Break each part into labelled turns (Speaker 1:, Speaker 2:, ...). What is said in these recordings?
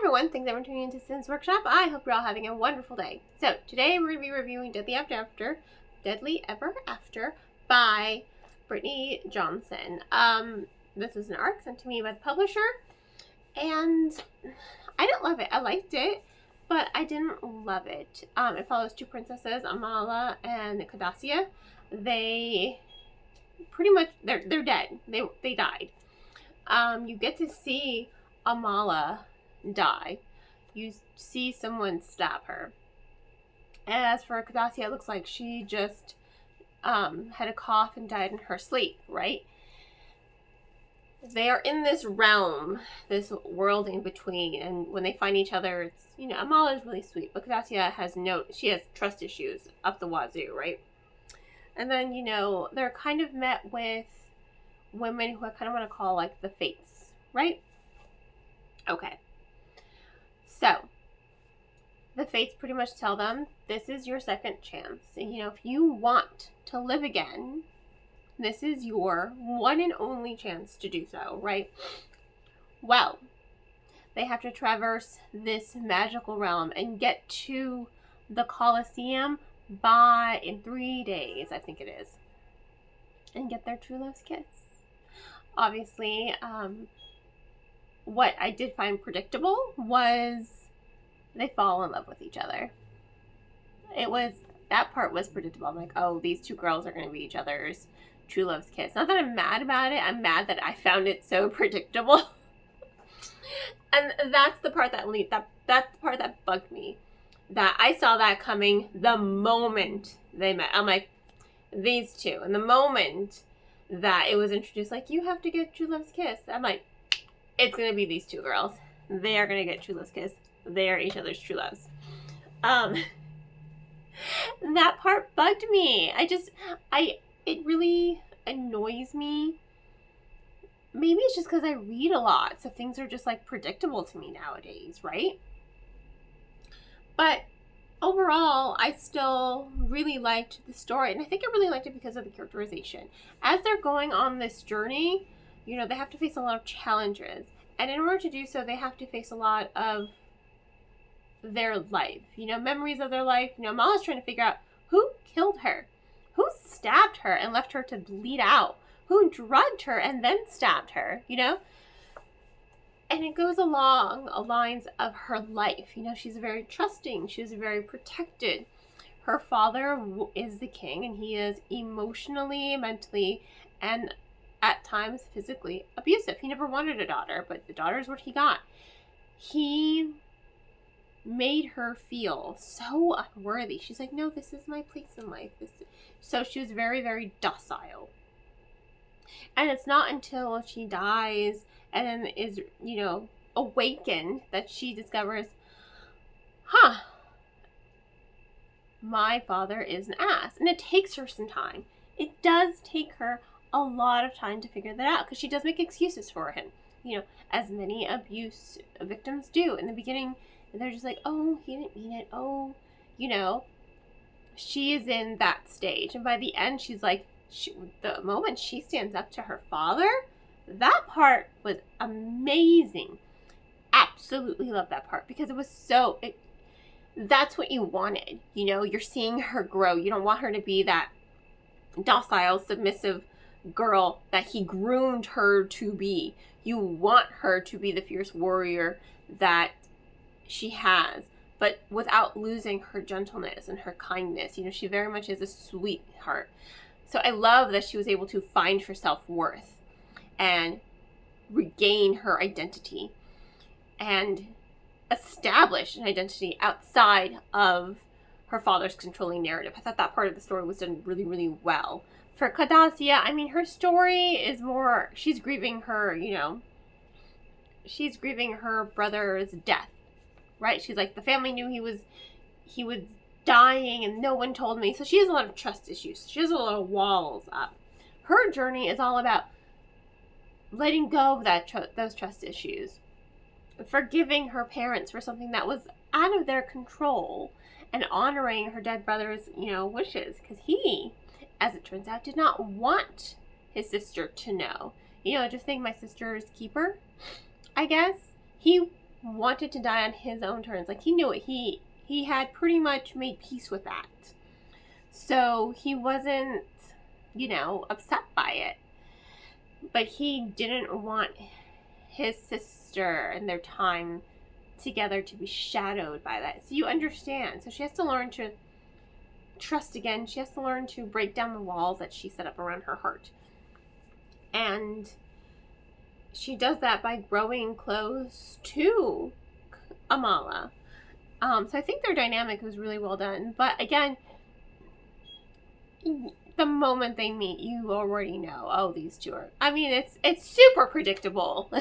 Speaker 1: everyone, thanks for tuning into Sin's Workshop. I hope you're all having a wonderful day. So today we're going to be reviewing Deadly Ever After by Brittany Johnson. This is an arc sent to me by the publisher, and I didn't love it. I liked it, but I didn't love it. It follows two princesses, Amala and Cardassia. They pretty much, they're dead. They died. You get to see Amala die. You see someone stab her. As for Cardassia, it looks like she just had a cough and died in her sleep, right? They are in this realm, this world in between, and when they find each other, it's, Amala is really sweet, but Cardassia has trust issues up the wazoo, right? And then, they're kind of met with women who I kind of want to call like the Fates, right? Okay. So, the Fates pretty much tell them, this is your second chance. And, if you want to live again, this is your one and only chance to do so, right? Well, they have to traverse this magical realm and get to the Colosseum in 3 days, I think it is, and get their true love's kiss. Obviously, what I did find predictable was they fall in love with each other. That part was predictable. I'm like, oh, these two girls are going to be each other's true love's kiss. Not that I'm mad about it. I'm mad that I found it so predictable. And that's the part that's the part that bugged me. That I saw that coming the moment they met. I'm like, these two. And the moment that it was introduced, like, you have to get true love's kiss, I'm like, it's going to be these two girls. They are going to get true love's kiss. They are each other's true loves. That part bugged me. It really annoys me. Maybe it's just because I read a lot, so things are just like predictable to me nowadays, right? But overall, I still really liked the story, and I think I really liked it because of the characterization. As they're going on this journey, they have to face a lot of challenges, and in order to do so, they have to face a lot of their life, memories of their life. Amala's trying to figure out who killed her, who stabbed her and left her to bleed out, who drugged her and then stabbed her, And it goes along lines of her life. She's very trusting. She's very protected. Her father is the king, and he is emotionally, mentally, and at times physically abusive. He never wanted a daughter, but the daughter is what he got. He made her feel so unworthy. She's like, no, this is my place in life. So she was very, very docile. And it's not until she dies and then is, awakened that she discovers, my father is an ass. And it takes her some time. It does take her a lot of time to figure that out, because she does make excuses for him, as many abuse victims do. In the beginning, they're just like, oh, he didn't mean it. Oh, she is in that stage. And by the end, she's like, the moment she stands up to her father, that part was amazing. Absolutely love that part, because it was that's what you wanted. You're seeing her grow. You don't want her to be that docile, submissive girl that he groomed her to be. You want her to be the fierce warrior that she has, but without losing her gentleness and her kindness. She very much is a sweetheart. So I love that she was able to find her self-worth and regain her identity and establish an identity outside of her father's controlling narrative. I thought that part of the story was done really, really well. For Cardassia, her story is more, she's grieving her, she's grieving her brother's death, right? She's like, the family knew he was dying and no one told me. So she has a lot of trust issues. She has a lot of walls up. Her journey is all about letting go of those trust issues, forgiving her parents for something that was out of their control, and honoring her dead brother's, wishes, because he, as it turns out, did not want his sister to know. Just think my sister's keeper, I guess. He wanted to die on his own terms. Like, he knew it. He had pretty much made peace with that. So he wasn't, you know, upset by it. But he didn't want his sister and their time together to be shadowed by that. So you understand. So she has to learn to trust again. She has to learn to break down the walls that she set up around her heart. And she does that by growing close to Amala. So I think their dynamic was really well done. But again, the moment they meet, you already know, oh, these two are... I mean, it's super predictable.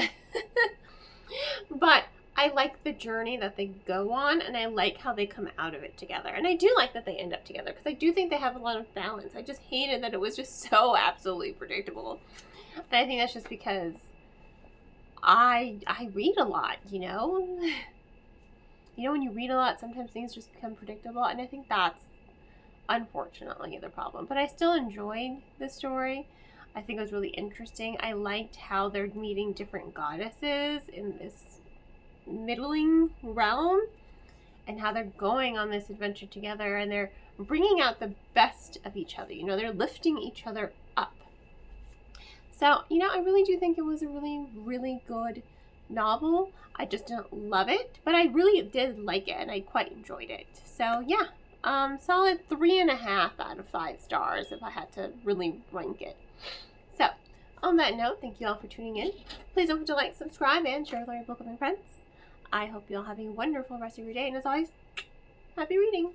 Speaker 1: But I like the journey that they go on, and I like how they come out of it together. And I do like that they end up together, because I do think they have a lot of balance. I just hated that it was just so absolutely predictable. And I think that's just because I read a lot, you know? You know, when you read a lot, sometimes things just become predictable, and I think that's unfortunately the problem. But I still enjoyed the story. I think it was really interesting. I liked how they're meeting different goddesses in this middling realm, and how they're going on this adventure together, and they're bringing out the best of each other. You know, they're lifting each other up. So, you know, I really do think it was a really, really good novel. I just didn't love it, but I really did like it, and I quite enjoyed it. So, yeah, solid 3.5 out of 5 stars if I had to really rank it. So, on that note, thank you all for tuning in. Please don't forget to like, subscribe, and share with all your book loving friends. I hope you all have a wonderful rest of your day, and as always, happy reading!